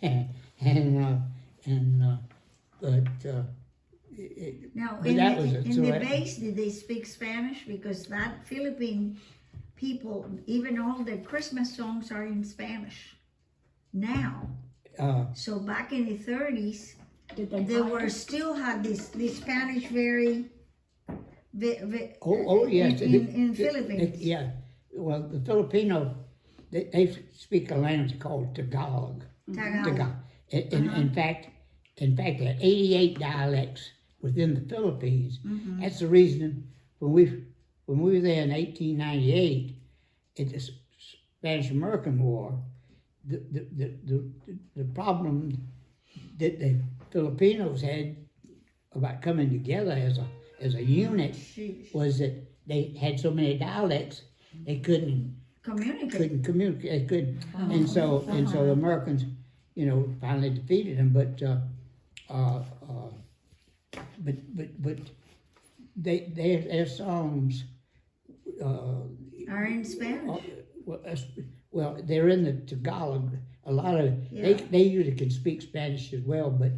but Now, but in that the, was in the base, did they speak Spanish? Because that Philippine people, even all their Christmas songs are in Spanish now. So back in the 30s, they were still had this Spanish very yes, in Philippines. yeah. Well, the Filipino they speak a language called Tagalog. Tagalog. In fact, there are 88 dialects within the Philippines. That's the reason when we were there in 1898, in the Spanish American War, the problem that the Filipinos had about coming together as a unit was that they had so many dialects they couldn't communicate. And so the Americans, finally defeated them. But their songs Are in Spanish. Well, they're in the Tagalog. A lot of they usually can speak Spanish as well, but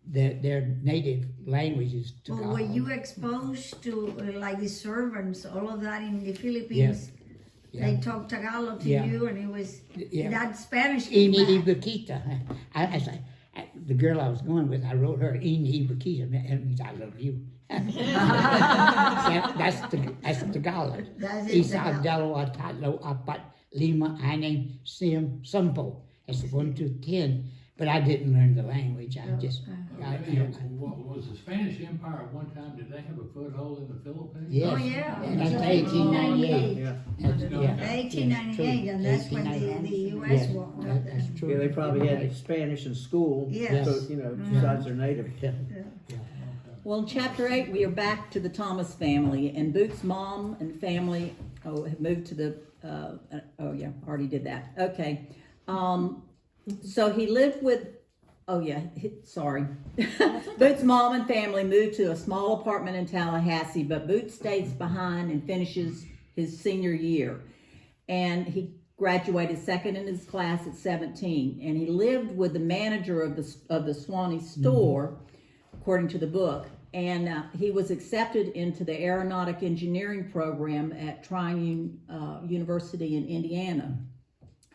their native language is Tagalog. Well, were you exposed to like the servants, all of that in the Philippines? Yeah. They talk Tagalog to you, and it was that Spanish. Ini Ibaquita. The girl I was going with, I wrote her Ini Ibaquita. That means I love you. That's Tagalog. Isa dalawa tatlo apat lima anim siyam sampo. That's 1 to 10. But I didn't learn the language. Was the Spanish Empire at one time, did they have a foothold in the Philippines? Yes. Oh yeah. And that's 1898. Yeah. 1898, and that's when the U.S. walked up there. That's true. Yeah, they probably had Spanish in school. Yes. So, besides their native. Yeah. Well, in chapter 8, we are back to the Thomas family, and Boots' mom and family have moved to the, already did that. Okay. So he lived with, Boots' mom and family moved to a small apartment in Tallahassee, but Boots stays behind and finishes his senior year. And he graduated second in his class at 17, and he lived with the manager of the Swanee store, according to the book. And he was accepted into the aeronautic engineering program at Trine University in Indiana.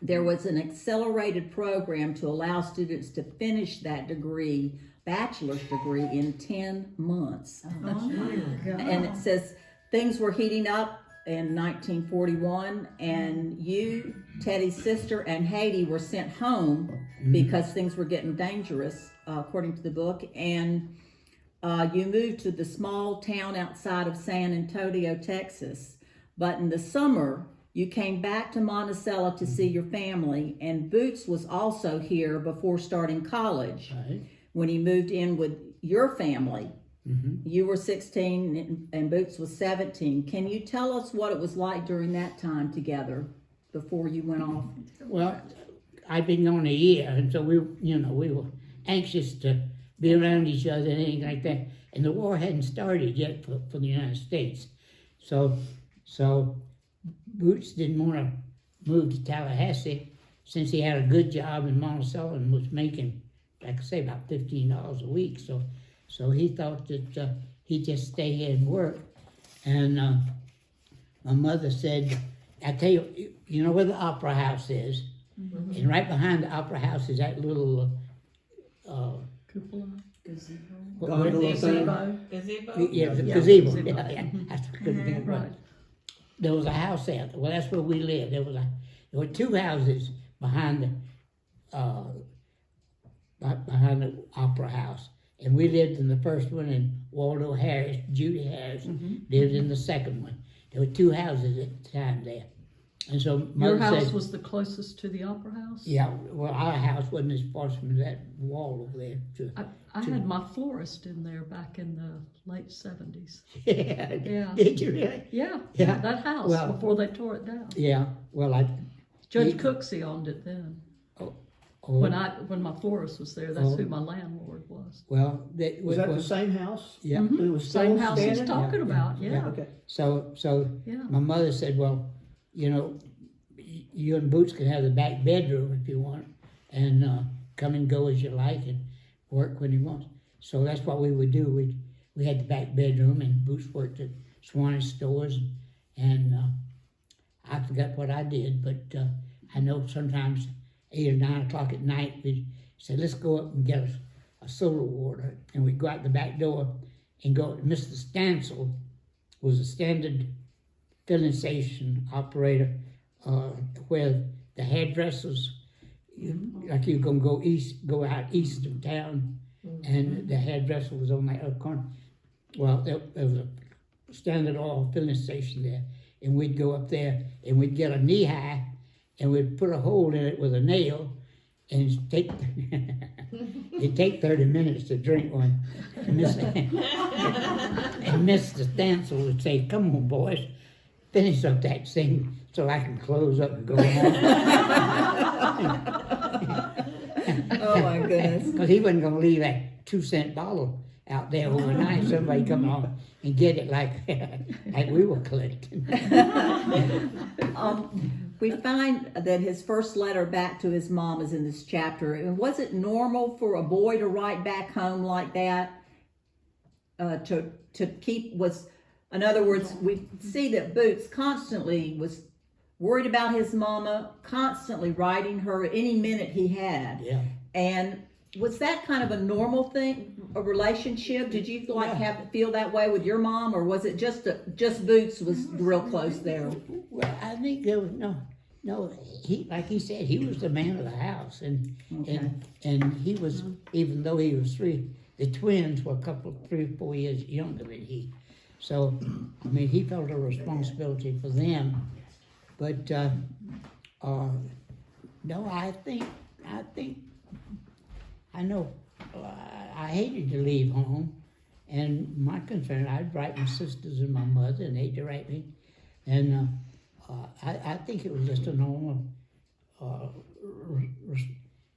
There was an accelerated program to allow students to finish that degree, bachelor's degree, in 10 months. Oh my God. And it says things were heating up in 1941, and you, Teddy's sister, and Haiti were sent home because things were getting dangerous, according to the book. And you moved to the small town outside of San Antonio, Texas. But in the summer, you came back to Monticello to see your family, and Boots was also here before starting college. Right. When he moved in with your family. You were 16 and Boots was 17. Can you tell us what it was like during that time together before you went off? Well, I'd been gone a year, and so we were anxious to be around each other and anything like that. And the war hadn't started yet for the United States. So Boots didn't want to move to Tallahassee since he had a good job in Monticello and was making, like I say, about $15 a week. So he thought that he'd just stay here and work. And my mother said, I tell you, you know where the Opera House is? And right behind the Opera House is that little Cupola? Gondola thing. Gazebo? Yeah, the Yeah. gazebo. Gazebo. Yeah. I couldn't think of it. Right. There was a house there. Well, that's where we lived. There were two houses behind the Opera House, and we lived in the first one. And Waldo Harris, Judy Harris, lived in the second one. There were two houses at the time there, and so Your Mother house said, was the closest to the Opera House? yeah. Well, our house wasn't as far from that wall over there. I had my florist in there back in the late 70s. Yeah. Yeah. Did you really? Yeah, Yeah. that house Well- before they tore it down. Yeah. Well, Judge Yeah. Cooksey owned it then. Oh, When my florist was there, that's Oh. who my landlord was. well, Was that the same house? Yeah. Mhm. It was Same still house he's standing? talking Yeah, about, yeah, yeah. Okay. So Yeah. my mother said, well, you and Boots can have the back bedroom if you want. and come and go as you like and work when he wants. So that's what we would do. We had the back bedroom, and Boots worked at Swanee stores, and I forgot what I did, but I know sometimes 8 or 9 o'clock at night we'd say, let's go up and get a soda water, and we'd go out the back door and go. Mr. Stansel was a standard filling station operator where the hairdressers, like you're gonna go out east of town, and the hairdresser was on that other corner. Well, there was a Standard Oil filling station there, and we'd go up there and we'd get a knee high, and we'd put a hole in it with a nail, and it'd take 30 minutes to drink one. And Mr. Stansel would say, "Come on, boys, finish up that thing so I can close up and go home." Oh my goodness. Because he wasn't going to leave that 2-cent bottle out there overnight. Somebody come on and get it like we were collecting. We find that his first letter back to his mom is in this chapter. And was it normal for a boy to write back home like that? To keep was, in other words, we see that Boots constantly was worried about his mama, constantly writing her any minute he had. Yeah. And was that kind of a normal thing, a relationship? Did you feel that way with your mom, or was it just Boots was real close there? Well, I think there was no. He, like he said, he was the man of the house, and he was, even though he was 3, the twins were 3 or 4 years younger than he. So, I mean, he felt a responsibility for them. But no, I know I hated to leave home, and my concern, I'd write my sisters and my mother, and they'd write me, and I think it was just a normal.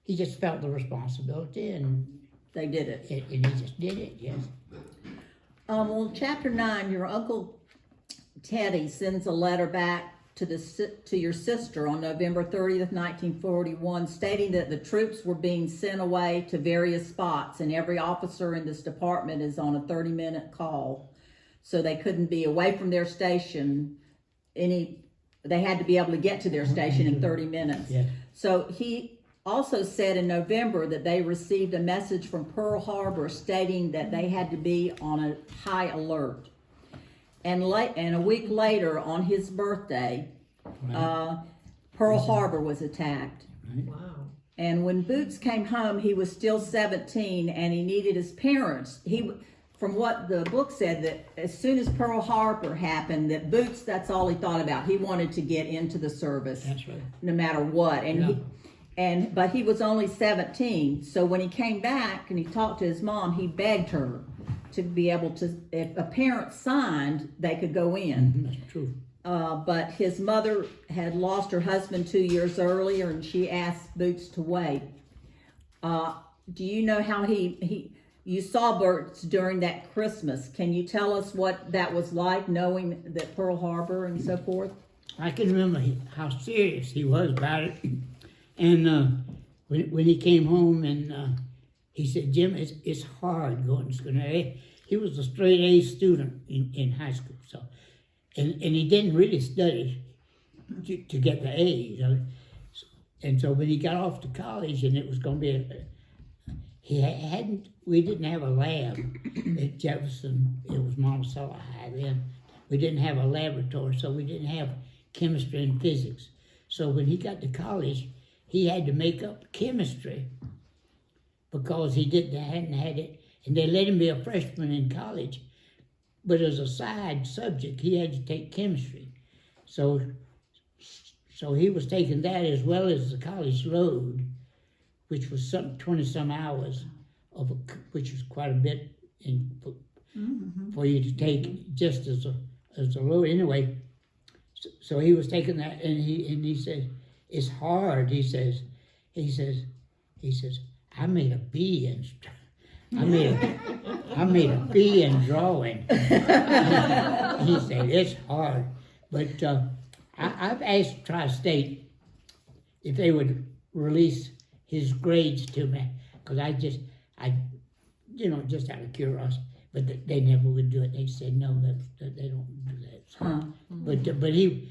He just felt the responsibility, and They did it. And he just did it. Yes. Well, chapter 9, your Uncle Teddy sends a letter back to your sister on November 30th, 1941, stating that the troops were being sent away to various spots, and every officer in this department is on a 30-minute call, so they couldn't be away from their station. They had to be able to get to their station in 30 minutes. Yeah. So he also said in November that they received a message from Pearl Harbor stating that they had to be on a high alert. And a week later, on his birthday, Pearl Harbor was attacked. Wow. And when Boots came home, he was still 17, and he needed his parents. From what the book said, that as soon as Pearl Harbor happened, that Boots, that's all he thought about. He wanted to get into the service. That's right. No matter what. But he was only 17. So when he came back and he talked to his mom, he begged her to be able to, if a parent signed, they could go in. That's true. But his mother had lost her husband 2 years earlier, and she asked Boots to wait. Do you know how you saw Boots during that Christmas? Can you tell us what that was like, knowing that Pearl Harbor and so forth? I can remember how serious he was about it. And when he came home, and he said, "Jim, it's hard going to school." Now, he was a straight A student in high school, so and he didn't really study to get the A's. And so when he got off to college, and it was going to be we didn't have a lab at Jefferson. It was Monticello High then. We didn't have a laboratory, so we didn't have chemistry and physics. So when he got to college, he had to make up chemistry because he hadn't had it, and they let him be a freshman in college. But as a side subject, he had to take chemistry. So he was taking that as well as the college load, which was 20-some hours which was quite a bit for you to take just as a load. Anyway, so he was taking that, and he said, "It's hard." He says, "I made a B in drawing." He said, "It's hard," but I've asked Tri-State if they would release his grades to me, because I just out of curiosity, but they never would do it. They said no, that they don't do that. So, Huh. but he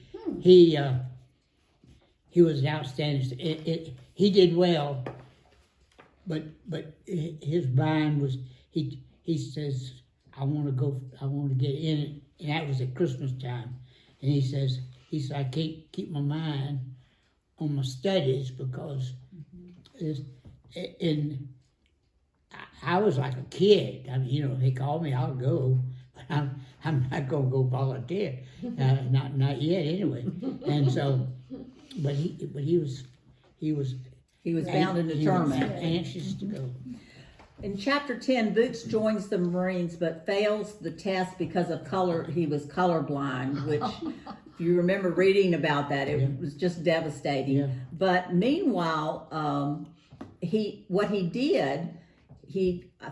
was outstanding. He did well, but his mind was he says I want to get in it, and that was at Christmas time, and he says I can't keep my mind on my studies because I was like a kid. I mean, if they call me, I'll go. But I'm not gonna go volunteer. Not yet, anyway. And so, but he was bound and determined. anxious to go. In chapter 10, Boots joins the Marines but fails the test because of color. He was colorblind, which, if you remember reading about that, it was just devastating. Yeah. But meanwhile, he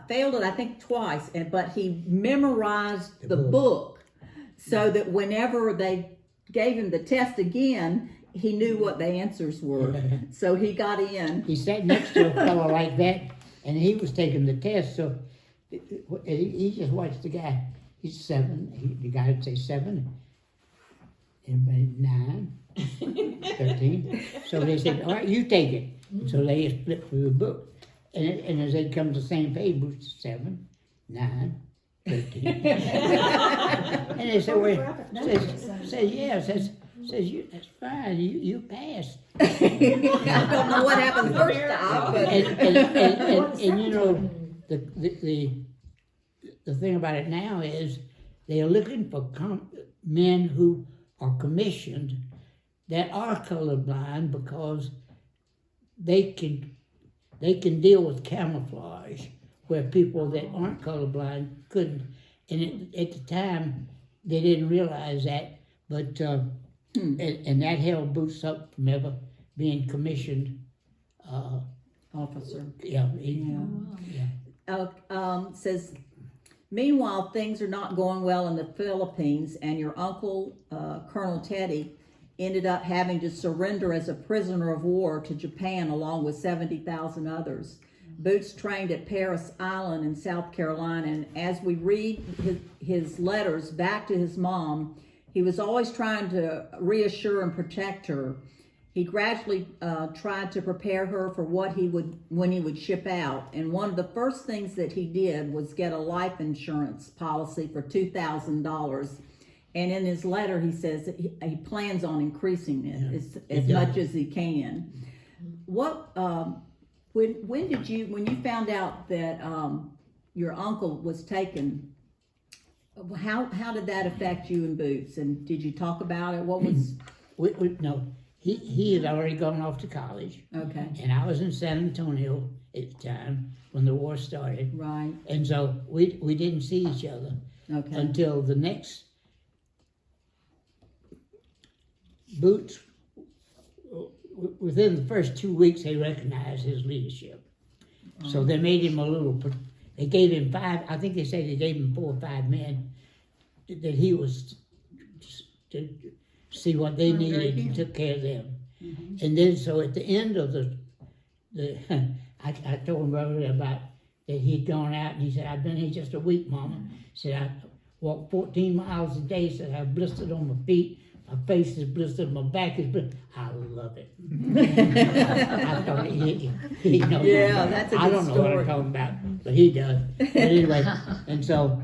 failed it, I think, twice, but he memorized the book so that whenever they gave him the test again, he knew what the answers were. So he got in. He sat next to a fellow like that, and he was taking the test, so he just watched the guy. He's 7. The guy would say 7, and 9, 13. So they said, all right, you take it. And so they just flipped through the book. And as they come to the same page, 7, 9, 13. And they said, says you, that's fine, you passed. I don't know what happened first time, but And you know, the thing about it now is they're looking for men who are commissioned that are colorblind because they can deal with camouflage where people that aren't colorblind couldn't. And at the time, they didn't realize that, but and that held Boots up from ever being commissioned officer. Yeah. Says, meanwhile, things are not going well in the Philippines, and your uncle, Colonel Teddy, ended up having to surrender as a prisoner of war to Japan along with 70,000 others. Boots trained at Parris Island in South Carolina, and as we read his letters back to his mom, he was always trying to reassure and protect her. He gradually tried to prepare her for when he would ship out. And one of the first things that he did was get a life insurance policy for $2,000. And in his letter, he says that he plans on increasing it as much as he can. What when you found out that your uncle was taken? How did that affect you and Boots? And did you talk about it? What was? No, he had already gone off to college. Okay. And I was in San Antonio at the time when the war started. Right. And so we didn't see each other until the next. Boots, within the first 2 weeks, they recognized his leadership. So they made him they gave him 5, I think they said they gave him 4 or 5 men that he was to see what they needed and took care of them. And then so at the end of I told him earlier about that he'd gone out and he said, I've been here just a week, Mama. He said, I walked 14 miles a day, said I blistered on my feet. My face is blistered, my back is blistered. I love it. I thought he knows. Yeah, that's a good I don't know what I'm talking about, but he does. But anyway, and so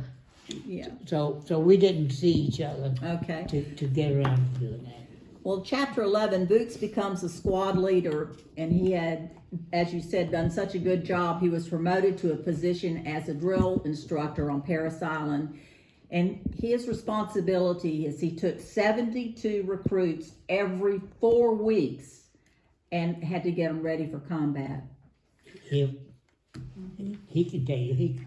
we didn't see each other. Okay. To get around to doing that. Well, chapter 11, Boots becomes a squad leader, and he had, as you said, done such a good job. He was promoted to a position as a drill instructor on Parris Island. And his responsibility is he took 72 recruits every 4 weeks and had to get them ready for combat. He can tell you.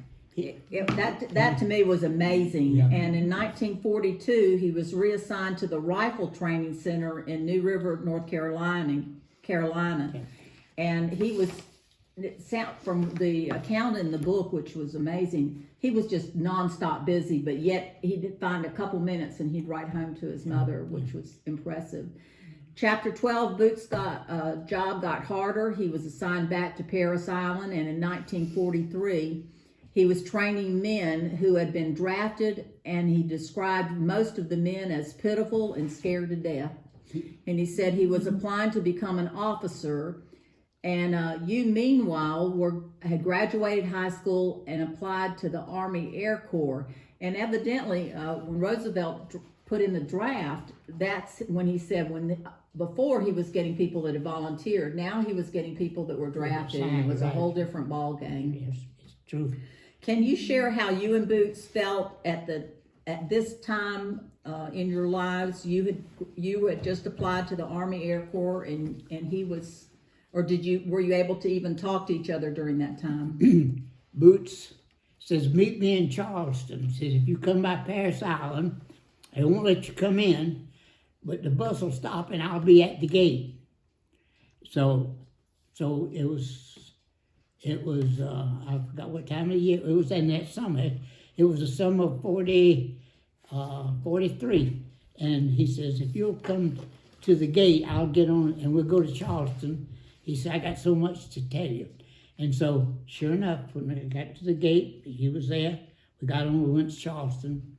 That to me was amazing. Yeah. And in 1942, he was reassigned to the Rifle Training Center in New River, North Carolina. Okay. And he was, from the account in the book, which was amazing, he was just nonstop busy, but yet he'd find a couple minutes and he'd write home to his mother, which was impressive. Chapter 12, Boots' job got harder. He was assigned back to Paris Island, and in 1943, he was training men who had been drafted, and he described most of the men as pitiful and scared to death. And he said he was applying to become an officer, and you, meanwhile, had graduated high school and applied to the Army Air Corps. And evidently, when Roosevelt put in the draft, that's when he said before he was getting people that had volunteered. Now he was getting people that were drafted, and it was a whole different ball game. Yes, it's true. Can you share how you and Boots felt at this time in your lives? You had just applied to the Army Air Corps, and he was, or were you able to even talk to each other during that time? Boots says, meet me in Charleston. Says, if you come by Paris Island, I won't let you come in, but the bus will stop and I'll be at the gate. So it was, I forgot what time of year, it was in that summer. It was the summer of 43. And he says, if you'll come to the gate, I'll get on and we'll go to Charleston. He said, I got so much to tell you. And so, sure enough, when I got to the gate, he was there. We got on, we went to Charleston.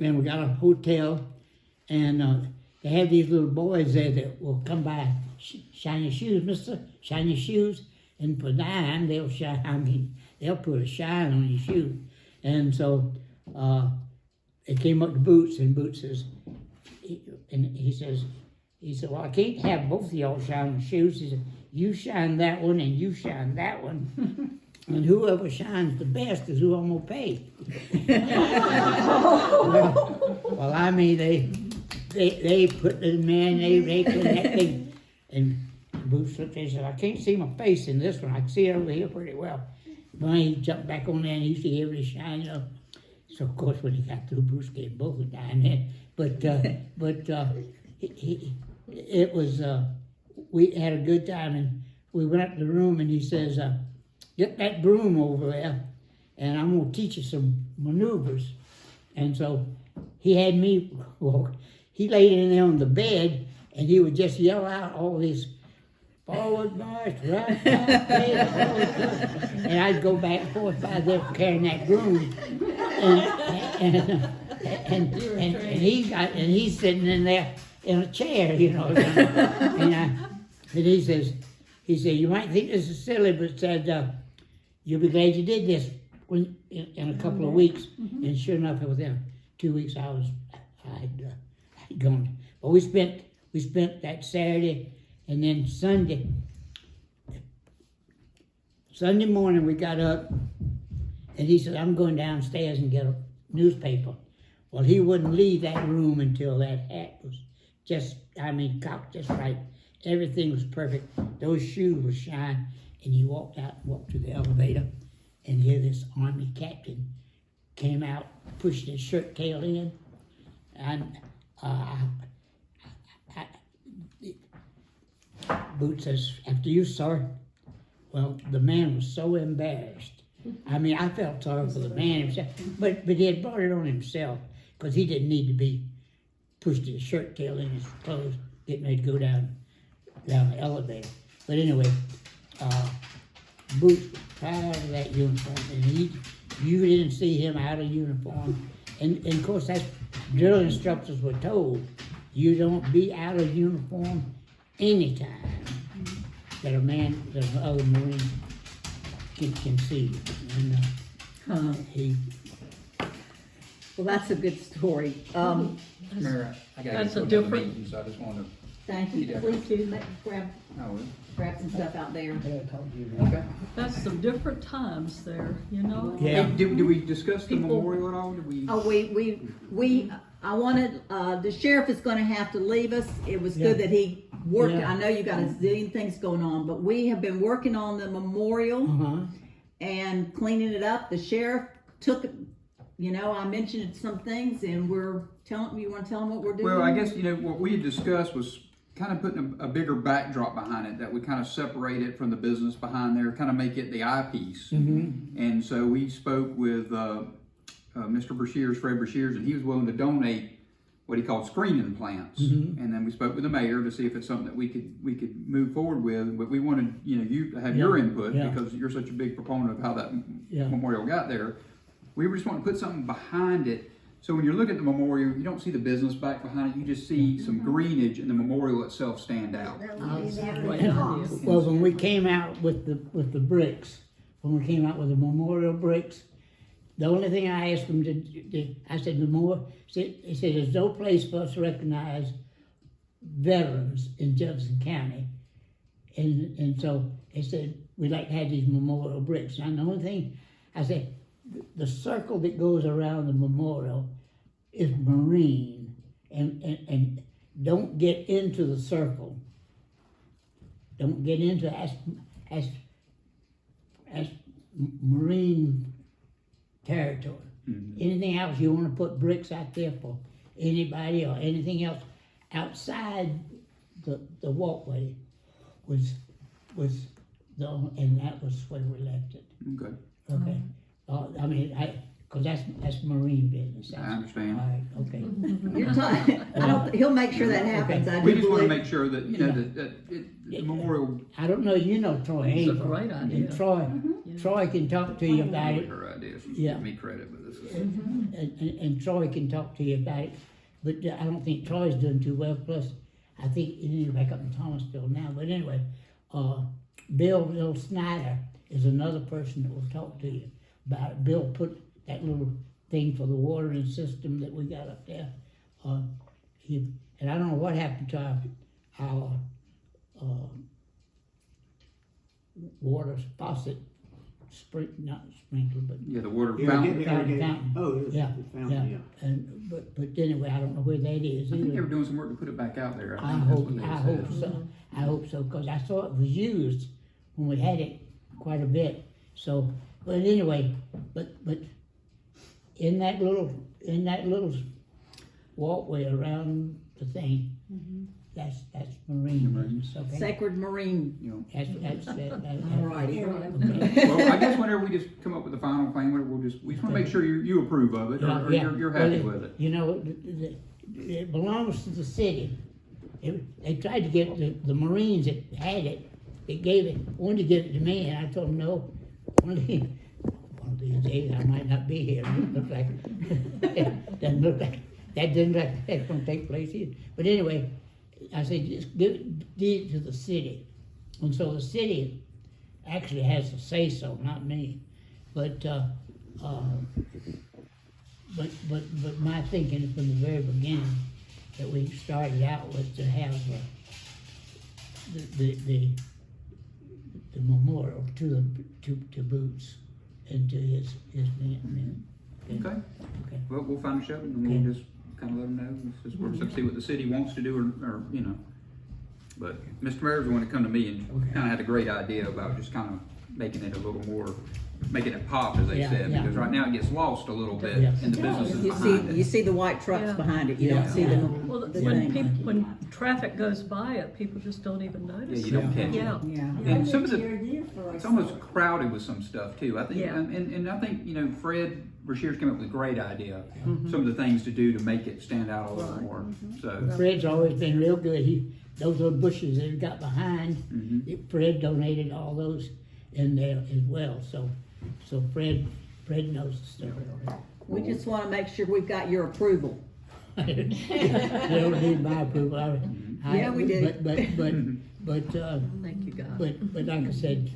And we got a hotel. And they have these little boys there that will come by, shine your shoes, mister, shine your shoes. And for dime, they'll put a shine on your shoe. And so they came up to Boots, and Boots says, he said, well, I can't have both of y'all shine the shoes. He said, you shine that one and you shine that one. And whoever shines the best is who I'm going to pay. well, I mean, they put the man, they put that thing. And Boots looked and said, I can't see my face in this one. I can see it over here pretty well. But he jumped back on there and he see every shine up. So, of course, when he got through, Bruce gave both a dime there. But it was, we had a good time, and we went up to the room, and he says, get that broom over there, and I'm going to teach you some maneuvers. And so he had me walk. He laid in there on the bed, and he would just yell out all this, forward march, right, and I'd go back and forth by there carrying that broom. And he's sitting in there in a chair, you know. And he says, you might think this is silly, but said, you'll be glad you did this in a couple of weeks. And sure enough, within 2 weeks, I'd gone. But we spent that Saturday, and then Sunday morning we got up, and he said, I'm going downstairs and get a newspaper. Well, he wouldn't leave that room until that hat was cocked just right. Everything was perfect. Those shoes were shine. And he walked out and walked to the elevator, and here this Army captain came out, pushed his shirt tail in, and Boots says, after you, sir. Well, the man was so embarrassed. I mean, I felt sorry for the man himself, but he had brought it on himself, because he didn't need to be pushed his shirt tail in his clothes, getting ready to go down the elevator. But anyway, Boots was proud of that uniform, and you didn't see him out of uniform. And of course, that's drill instructors were told, you don't be out of uniform anytime that another Marine can see you. And Well, that's a good story. Mayor, I gotta That's go a to another different- meeting, so I just wanna, Thank you. Yeah. Please do grab some stuff out there. okay. That's some different times there, you know? Yeah. Hey, did we discuss the People- memorial at all? Did we? Oh, I wanted, the sheriff is gonna have to leave us. It was good that he worked. Yeah. I know you got a zillion things going on, but we have been working on the memorial and cleaning it up. The sheriff took, I mentioned some things, and you wanna tell him what we're doing? Well, I guess, what we had discussed was kind of putting a bigger backdrop behind it that would kind of separate it from the business behind there, kind of make it the eyepiece. And so we spoke with Mr. Fred Brashears, and he was willing to donate what he called screening plants. And then we spoke with the mayor to see if it's something that we could move forward with. But we wanted, you to have your input because you're such a big proponent of how that memorial got there. We just want to put something behind it. So when you're looking at the memorial, you don't see the business back behind it. You just see some greenage and the memorial itself stand out. That would be the Right. only cost. Well, when we came out with the bricks, when we came out with the memorial bricks, the only thing I asked them I said, he said, there's no place for us to recognize veterans in Jefferson County. And so they said, we'd like to have these memorial bricks. And the only thing, I said, the circle that goes around the memorial is marine. And don't get into the circle. Don't get into as marine territory. Anything else you want to put bricks out there for anybody or anything else outside the walkway was and that was where we left it. Okay. Okay. I mean, because that's marine business. I understand. All right. Okay. You're talking, he'll make sure that happens. I We do just want to believe. make sure that, the memorial. I don't know. You know Troy. It's a Haver. great idea. And Troy can talk to you about it. Her idea. She's Yeah. giving me credit, but this is. And Troy can talk to you about it, but I don't think Troy's doing too well. Plus, I think he's back up in Thomasville now. But anyway, Bill Snyder is another person that will talk to you about it. Bill put that little thing for the watering system that we got up there. And I don't know what happened to our water faucet, not sprinkler, but Yeah, the water Yeah, fountain. get the irrigation. Fountain. Oh, it was Yeah, the fountain, yeah. And but anyway, I don't know where that is I think they either. were doing some work to put it back out there. I think that's hope what they said. so. I hope so because I saw it was used when we had it quite a bit. So, but anyway, but in that little walkway around the thing, that's marine. Okay. Sacred Marine. That's All righty. okay. Well, I guess whenever we just come up with the final plan, we just want to make sure you approve of it or Yeah. you're happy Well, with it. You know, it belongs to the city. They tried to get the Marines that had it. They wanted to give it to me, and I told them no. One of these days I might not be here. It looks like doesn't look like that that's going to take place either. But anyway, I said just give it to the city, and so the city actually has a say so, not me. But my thinking from the very beginning that we started out was to have the memorial to Boots and to his men. Okay. Okay. Well, we'll find a show and we'll just kind of let them know. It's just we're to see what the city wants to do or. But Mr. Mayor's the one that come to me and kind of had a great idea about just kind of making it a little more, making it pop, as they Yeah, said, yeah. because right now it gets lost a little bit Yeah. in the businesses You behind see it. the white trucks Yeah. behind it. You Yeah. don't see Yeah. the Well, the when thing. when traffic goes by it, people just don't even Yeah, notice. you don't catch it. Yeah. Yeah. And some of it's almost crowded with some stuff too. I think, Yeah. and I think Fred Brashear's came up with a great idea. Mm-hmm. Some of the things to do to make it stand out a little more. So Fred's always been real good. Those little bushes that he got behind, Fred donated all those in there as well. So Fred knows the stuff. We just want to make sure we've got your approval. They don't need my approval. Yeah, we do. But Thank you, God. but like I said,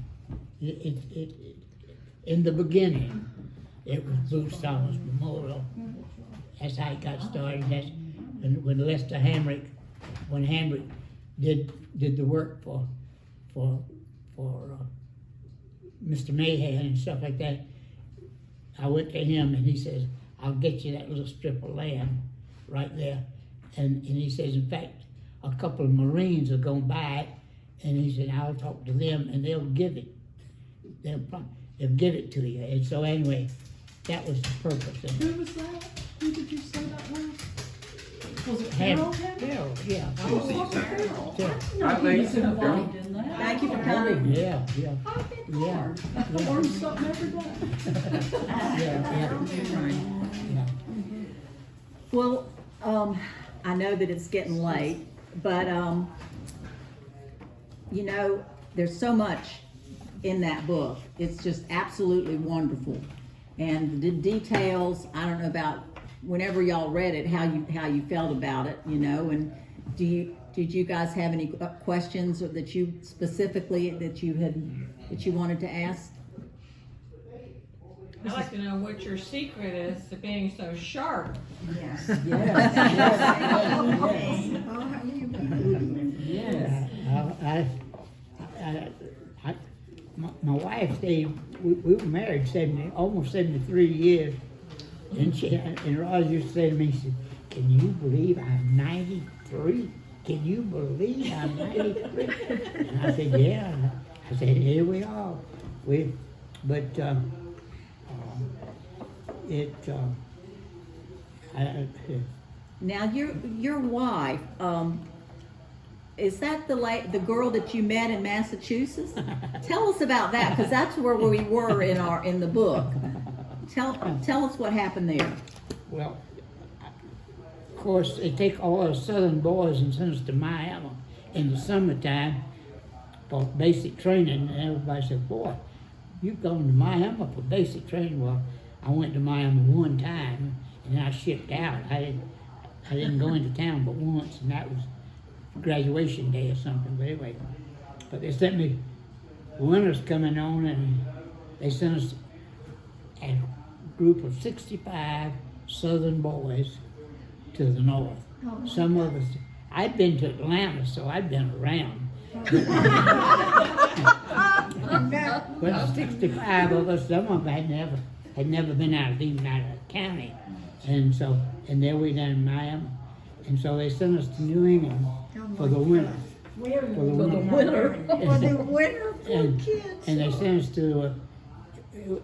it in the beginning, it was Boots Thomas Memorial. That's how it got started. That's when Lester Hamrick, when Hamrick did the work for Mr. Mahan and stuff like that. I went to him and he says, "I'll get you that little strip of land right there." And he says, in fact, a couple of Marines are going to buy it, and he said, "I'll talk to them and they'll give it. They'll give it to you." And so anyway, that was the purpose of it. Who was that? Who did you say that was? Was it Harold, Harold? yeah. Harold. Yeah. Right, ladies? He's involved in that. Thank you for coming. Yeah. I learn something every day. Yeah. Well, I know that it's getting late, but, you know, there's so much in that book. It's just absolutely wonderful. And the details, I don't know about whenever y'all read it, how you felt about it, you know, and did you guys have any questions or that you specifically that you wanted to ask? I'd like to know what your secret is to being so sharp. Yes. Yes. Okay. Oh, how do you mean? Yes. My wife, we were married almost 73 years, and Roz used to say to me, she said, "Can you believe I'm 93? Can you believe I'm 93?" And I said, "Yeah." I said, "Here we are." Now your wife, is that the girl that you met in Massachusetts? Tell us about that, because that's where we were in the book. Tell us what happened there. Well, of course, they take all the southern boys and send us to Miami in the summertime for basic training, and everybody said, "Boy, you've gone to Miami for basic training." Well, I went to Miami one time, and then I shipped out. I didn't go into town but once, and that was graduation day or something. But anyway, but they sent me, winter's coming on, and they sent us a group of 65 southern boys to the north. Some of us, I'd been to Atlanta, so I'd been around. But 65 of us, some of them had never been even out of the county. And there we done in Miami. And so they sent us to New England for the winter. For the winter. For the winter, poor kids. And they sent us to,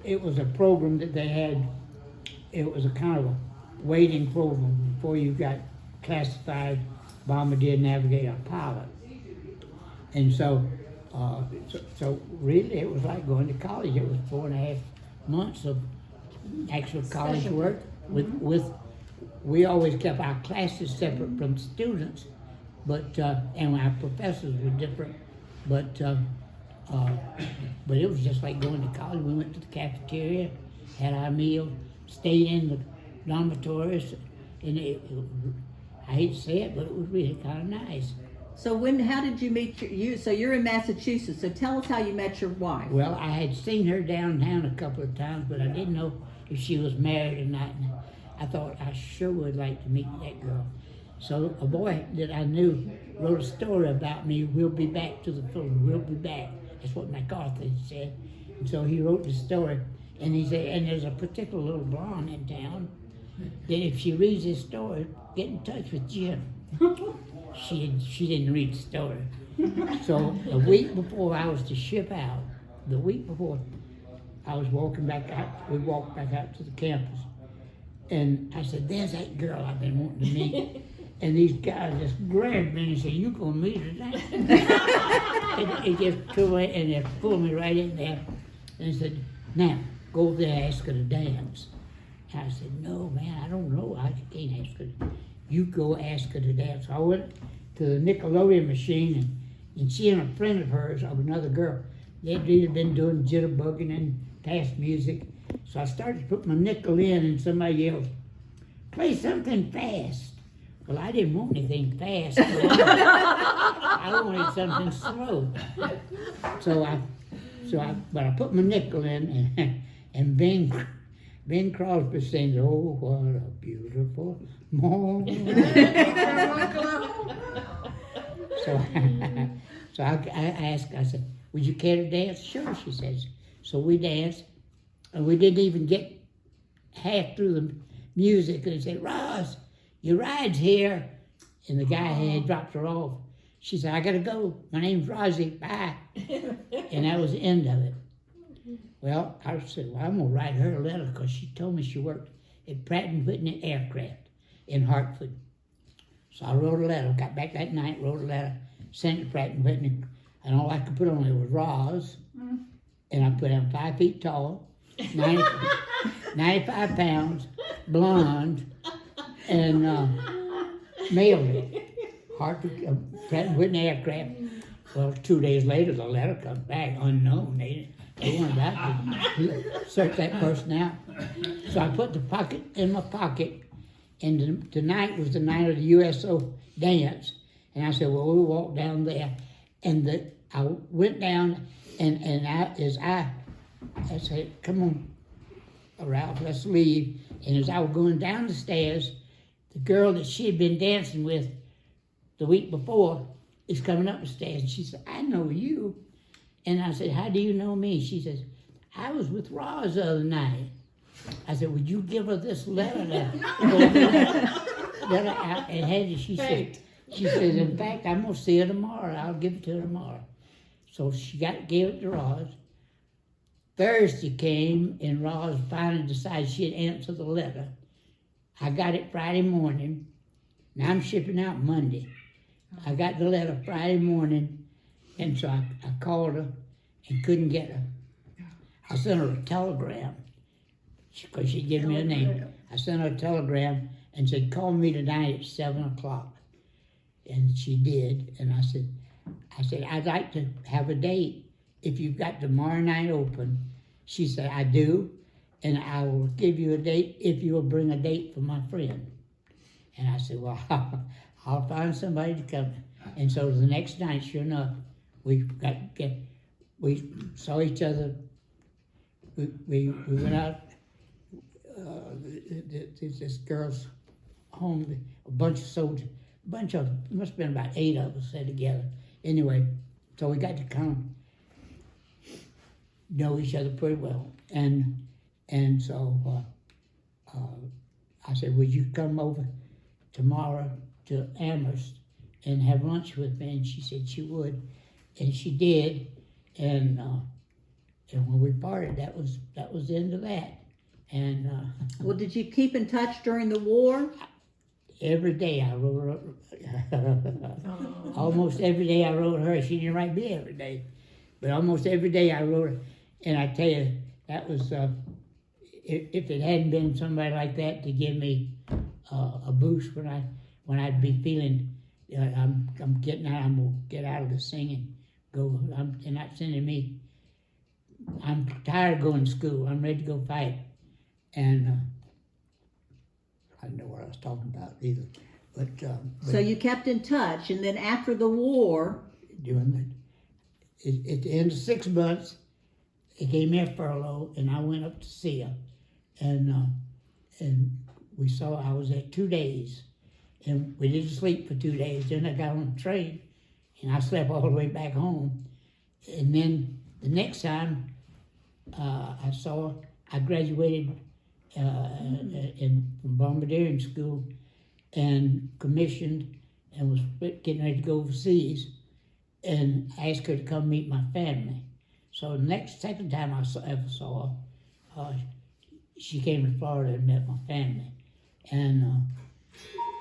it was a program that they had, it was a kind of a waiting program before you got classified bombardier, navigator, pilot. And so really it was like going to college. It was 4.5 months of actual college work with we always kept our classes separate from students, but and our professors were different, but it was just like going to college. We went to the cafeteria, had our meal, stayed in the dormitories, and I hate to say it, but it was really kind of nice. So how did you meet so you're in Massachusetts, so tell us how you met your wife. Well, I had seen her downtown a couple of times, but I didn't know if she was married or not. And I thought I sure would like to meet that girl. So a boy that I knew wrote a story about me, "We'll be back to the film, we'll be back." That's what MacArthur said. And so he wrote the story, and he said, and there's a particular little blonde in town that if she reads this story, get in touch with Jim. She didn't read the story. So the week before I was to ship out, the week before, I was walking back out, we walked back out to the campus, and I said, "There's that girl I've been wanting to meet." And these guys just grabbed me and said, "You gonna meet her now?" and it just threw it, and they pulled me right in there, and they said, "Now, go over there and ask her to dance." And I said, "No, man, I don't know, I can't ask her. You go ask her to dance." So I went to the Nickelodeon machine, and she and a friend of hers, of another girl, they'd really been doing jitterbugging and past music. So I started to put my nickel in, and somebody yelled, "Play something fast." Well, I didn't want anything fast. I wanted something slow. But I put my nickel in, and Bing Crosby sings, "Oh, what a beautiful morning." So I asked, I said, "Would you care to dance?" "Sure," she says. So we danced, and we didn't even get half through the music, and they said, "Roz, your ride's here." And the guy had dropped her off. She said, "I gotta go. My name's Rosie. Bye." And that was the end of it. Well, I said, "Well, I'm gonna write her a letter," because she told me she worked at Pratt & Whitney Aircraft in Hartford. So I wrote a letter, got back that night, wrote a letter, sent it to Pratt & Whitney, and all I could put on it was Roz, and I put him 5 feet tall, 95 pounds, blonde, and mailed it. Hartford, Pratt & Whitney aircraft. Well, 2 days later, the letter come back unknown. They weren't about to search that person out. So I put the pocket in my pocket, and tonight was the night of the USO dance. And I said, well, we'll walk down there. And I went down, and I said, come on, Ralph, let's leave. And as I was going down the stairs, the girl that she had been dancing with the week before is coming up the stairs. And she said, I know you. And I said, how do you know me? She says, I was with Roz the other night. I said, would you give her this letter? She said, in fact, I'm going to see her tomorrow. I'll give it to her tomorrow. So she gave it to Roz. Thursday came, and Roz finally decided she'd answer the letter. I got it Friday morning. Now I'm shipping out Monday. I got the letter Friday morning, and so I called her and couldn't get her. I sent her a telegram, because she gave me a name. I sent her a telegram and said, call me tonight at 7 o'clock. And she did, and I said, I'd like to have a date if you've got tomorrow night open. She said, I do, and I will give you a date if you will bring a date for my friend. And I said, well, I'll find somebody to come. And so the next night, sure enough, we saw each other. We went out. This girl's home. A bunch of it must have been about 8 of us there together. Anyway, so we got to kind of know each other pretty well. And so I said, would you come over tomorrow to Amherst and have lunch with me? And she said she would, and she did. And when we parted, that was the end of that. And Well, did you keep in touch during the war? every day I wrote her. Almost every day I wrote her. She didn't write me every day, but almost every day I wrote her. And I tell you, that was if it hadn't been somebody like that to give me a boost when I'd be feeling I'm gonna get out of the singing. They're not sending me. I'm tired of going to school. I'm ready to go fight. And I don't know what I was talking about either. But So you kept in touch, and then after the war, at the end of 6 months, they gave me a furlough, and I went up to see her, and I was there 2 days, and we didn't sleep for 2 days. Then I got on the train, and I slept all the way back home. And then the next time I graduated from bombardiering school and commissioned and was getting ready to go overseas, and asked her to come meet my family. So the second time I ever saw her, she came to Florida and met my family. And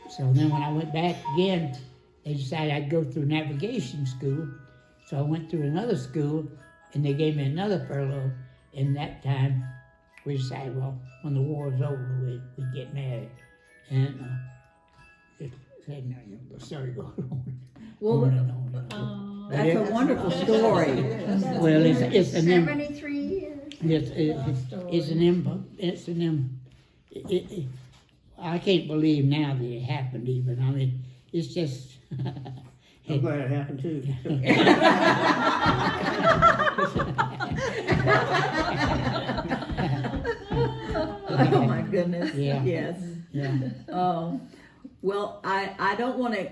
so then when I went back again, they decided I'd go through navigation school. So I went through another school, and they gave me another furlough. And that time, we decided, well, when the war was over, we'd get married. And the story goes on. well, On and on and on. that's a wonderful story. Well, it's an 73 years. I can't believe now that it happened even. I mean, it's just. I'm glad it happened too. Oh my goodness. Yeah. Yes. Yeah. Oh, well, I don't want to.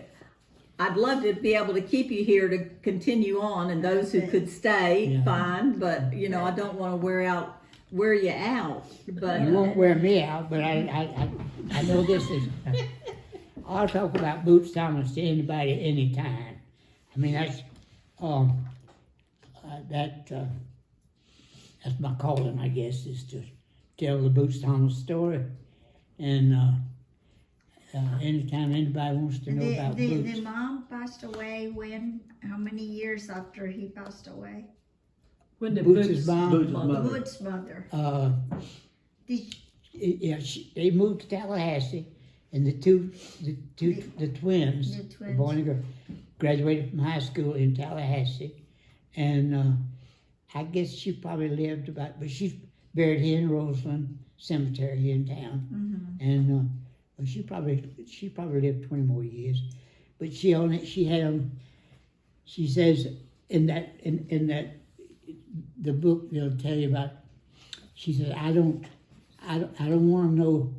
I'd love to be able to keep you here to continue on, and those who could stay, Yeah. fine. But I don't want to wear you out. But You won't wear me out, but I know this is. I'll talk about Boots Thomas to anybody, anytime. I mean, that's my calling, I guess, is to tell the Boots Thomas story. And anytime anybody wants to know about Boots. The mom passed away when? How many years after he passed away? When did Boots' mom. Boots' mother. Wood's mother. They moved to Tallahassee, and the twins, The the boy and the girl, graduated from high school in Tallahassee, and I guess she probably lived but she's buried here in Roseland Cemetery here in town, and she probably lived 20 more years, but she says in that the book they'll tell you about. She said, I don't want to know.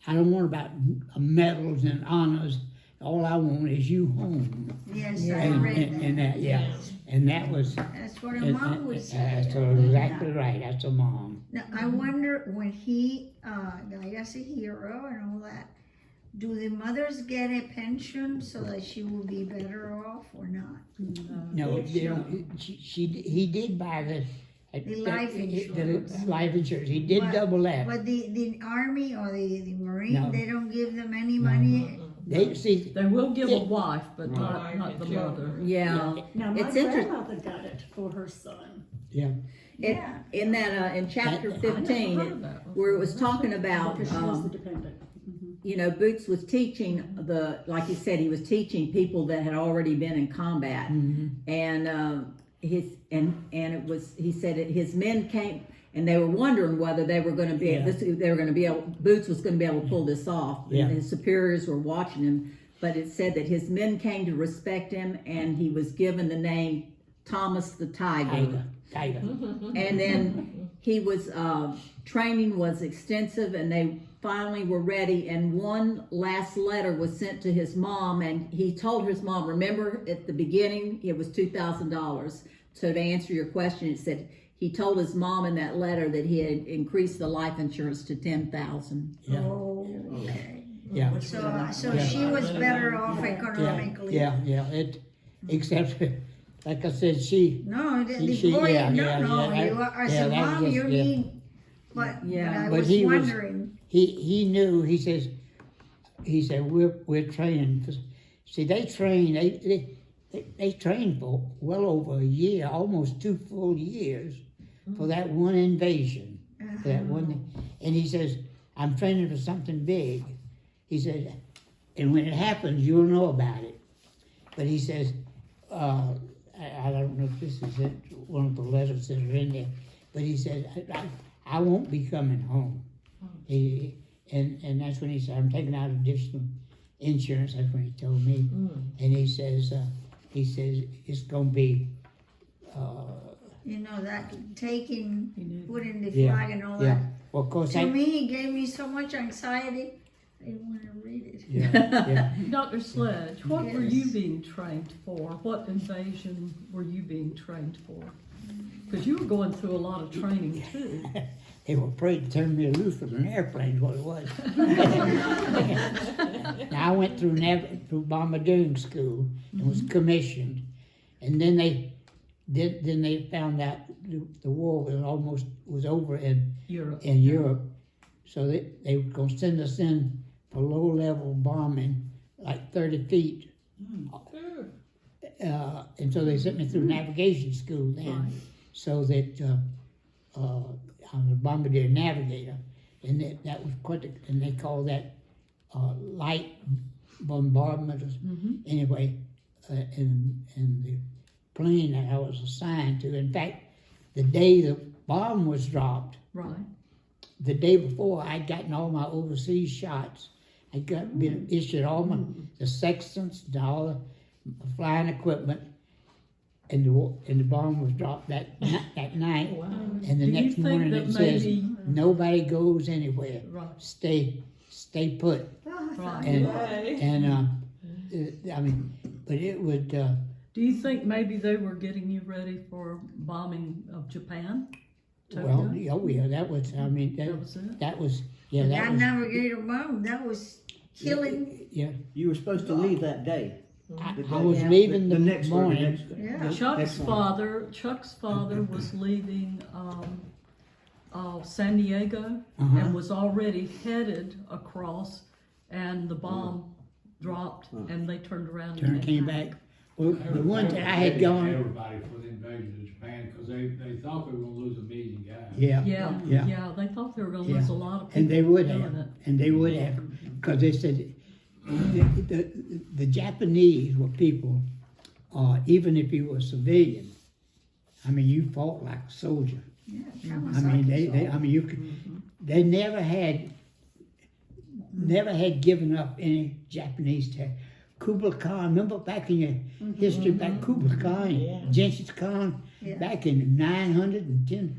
I don't want about medals and honors. All I want is you home. Yes, I read that. And that, yeah, and that was. That's what a mom would say. That's exactly right. That's a mom. Now, I wonder when he, I guess a hero and all that, do the mothers get a pension so that she will be better off or not? No, they don't. He did buy the life insurance. The life insurance. He did double that. But the Army or the Marine, No. they don't give them any money? They see. They will give a wife, but not the mother. Yeah. Now, my It's inter- grandmother got it for her son. Yeah. Yeah. In that, in chapter That- 15, heard of that before. where it was talking about, Because she was the dependent. Boots was teaching like you said, he was teaching people that had already been in combat, and he said that his men came and they were wondering whether they were going to be Boots was going to be able to pull this off. Yeah. And his superiors were watching him, but it said that his men came to respect him, and he was given the name Thomas the Tiger. Tiger. And then he was training was extensive, and they finally were ready, and one last letter was sent to his mom, and he told his mom, remember at the beginning it was $2,000. So to answer your question, it said he told his mom in that letter that he had increased the life insurance to $10,000. Yeah. Oh, okay. Yeah. So she was better off economically. Yeah. Except, like I said, she. No, the She- boy, yeah, no, yeah, no, yeah, you are, as yeah, a that was mom, just- you yeah. need, but Yeah. I But was he was- wondering. He knew. He said we're trained. See, they trained for well over a year, almost 2 full years, for that one invasion. For that one, and he says, I'm training for something big. He said, and when it happens, you'll know about it. But he says, I don't know if this is it, one of the letters that are in there, but he said, I won't be coming home. And that's when he said, I'm taking out additional insurance. That's when he told me. And he says it's going to be. That taking, putting the Yeah, flag and all yeah. that. Well, of course, To me, it gave me so much anxiety, I didn't want to read it. yeah. Dr. Sledge, what were Yes. you being trained for? What invasion were you being trained for? Because you were going through a lot of training too. They were afraid to turn me loose from an airplane, is what it was. Now, I went through bombardiering school and was commissioned, and then they found out the war was over in Europe, so they were going to send us in for low-level bombing, like 30 feet. And so they sent me through navigation school then, so that I was a bombardier navigator, and that was and they called that light bombardment. Anyway, and the plane that I was assigned to. In fact, the day the bomb was dropped, the day before, I'd gotten all my overseas shots. I'd been issued all the sextants and all the flying equipment, and the bomb was dropped that night. Wow. And the Do you next think morning that it says, maybe- nobody goes anywhere. Stay put. And I mean, but it would. Do you think maybe they were getting you ready for bombing of Japan? Well, yeah, that was. I mean, That was it? that was. Yeah, that That was. navigator bomb, that was killing. Yeah, You were supposed to leave that day. I was leaving the next morning. Yeah. Chuck's father was leaving San Diego and was already headed across, and the bomb dropped, and they turned around and Came back. Well, the one that I had gone. Everybody for the invasion of Japan Japan, cause they thought they were gonna lose 1 million guys. Yeah, Yeah, they thought they were gonna lose a lot of people. and they would doing have, it. and they would have, because they said the Japanese were people, even if you were a civilian, I mean, you fought like a soldier. Yeah, I mean, Kawasaki. I mean, you could, they never had given up any Japanese tech. Kublai Khan, remember back in your history, back Kublai Khan, Genghis Khan, Yeah. back in 910,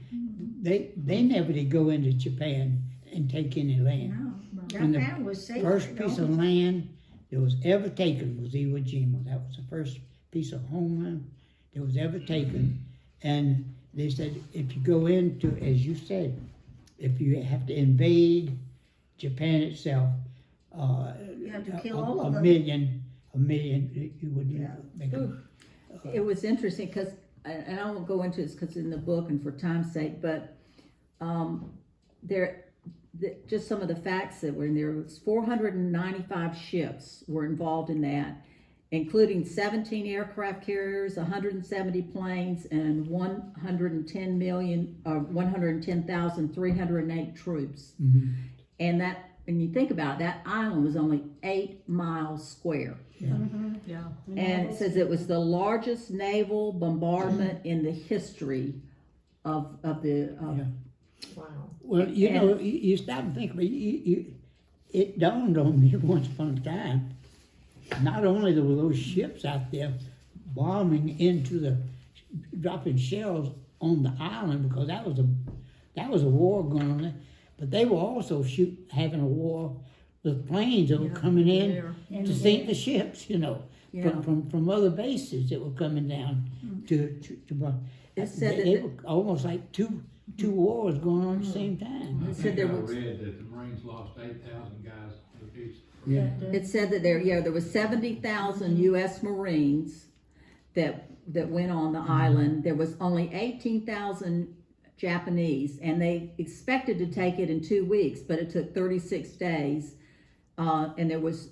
they never did go into Japan and take any land. No, And the Japan was safe. First piece of land that was ever taken was Iwo Jima. That was the first piece of homeland that was ever taken. And they said, if you go into, as you said, if you have to invade Japan itself, You have to kill all of them. a million, you would Yeah. make them. It was interesting because, and I won't go into this because in the book and for time's sake, but just some of the facts that were in there. It was 495 ships were involved in that, including 17 aircraft carriers, 170 planes, and 110,308 troops. Mhm. And that, when you think about it, that island was only 8 miles square. Yeah. And it says it was the largest naval bombardment in the history of the. Yeah. Well, you know, you stop and think about it, it dawned on me once upon a time, not only were those ships out there bombing dropping shells on the island, because that was a war going on there, but they were also having a war with planes that were coming in to sink the ships, you know, from other bases that were coming down to bomb. It said They that were almost like two wars going on at the same time. I said think there I was- read that the Marines lost 8,000 guys apiece. Yeah. it said that there was 70,000 U.S. Marines that went on the island. There was only 18,000 Japanese, and they expected to take it in 2 weeks, but it took 36 days. And there was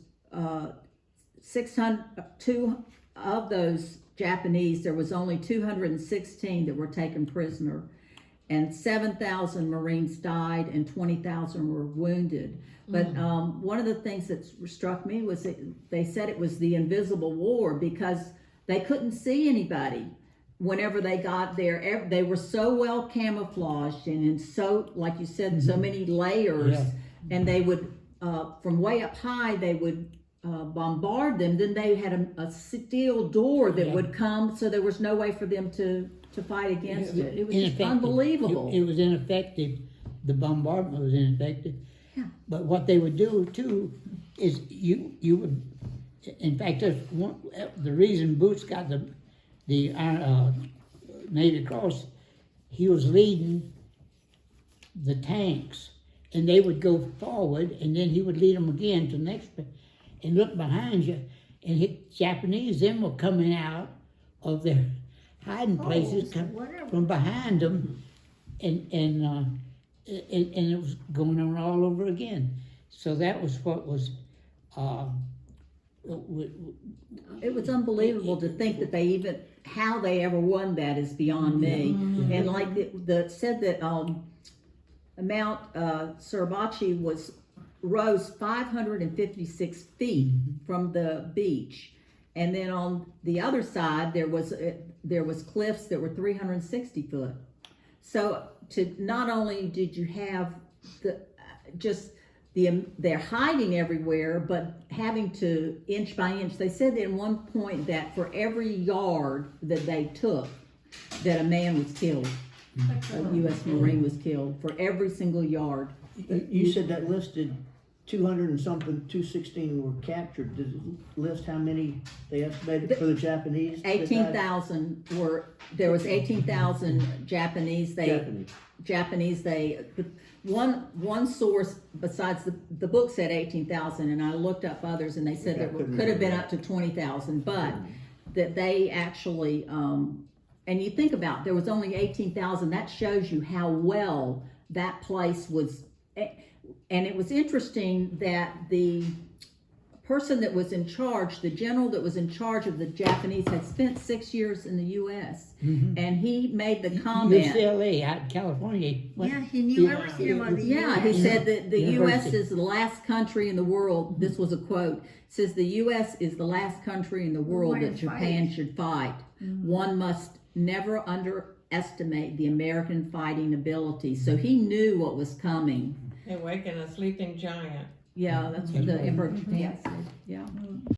602 of those Japanese. There was only 216 that were taken prisoner, and 7,000 Marines died and 20,000 were wounded. But one of the things that struck me was that they said it was the invisible war because they couldn't see anybody. Whenever they got there, they were so well camouflaged and in so, like you said, so many layers. Yeah. And they would, from way up high, they would bombard them. Then they had a steel door that would come, so there was no way for them to fight against it. It was just Ineffective. unbelievable. It was ineffective. The bombardment was ineffective. Yeah. But what they would do too is you would, in fact, the reason Boots got the Navy Cross, he was leading the tanks, and they would go forward, and then he would lead them again to the next, and look behind you, and Japanese then were coming out of their hiding places whatever. from behind them, and it was going on all over again. So that was what was. It was unbelievable to think that how they ever won that is beyond me. And like said that Mount Suribachi rose 556 feet from the beach, and then on the other side there was cliffs that were 360 foot. So not only did you have they're hiding everywhere, but having to inch by inch. They said at one point that for every yard that they took, that a man was killed. A U.S. Marine was killed for every single yard. You said that listed 200 and something, 216 were captured. Does it list how many they estimated for the Japanese? that died? 18,000 there was 18,000 Japanese. One source besides the book said 18,000, and I looked up others, and they said there could have been up to 20,000, but that they actually, and you think about, there was only 18,000. That shows you how well that place was. And it was interesting that the person that was in charge, the general that was in charge of the Japanese, had spent 6 years in the U.S. And he made the comment. UCLA out in California. Yeah, he knew everything about the Yeah, US. he said that the U.S. University. is the last country in the world. This was a quote. Says the U.S. is the last country in the world that Japan should fight. One must never underestimate the American fighting ability. So he knew what was coming. Awaken a sleeping giant. Yeah, that's what the Emperor of Japan said. Yeah.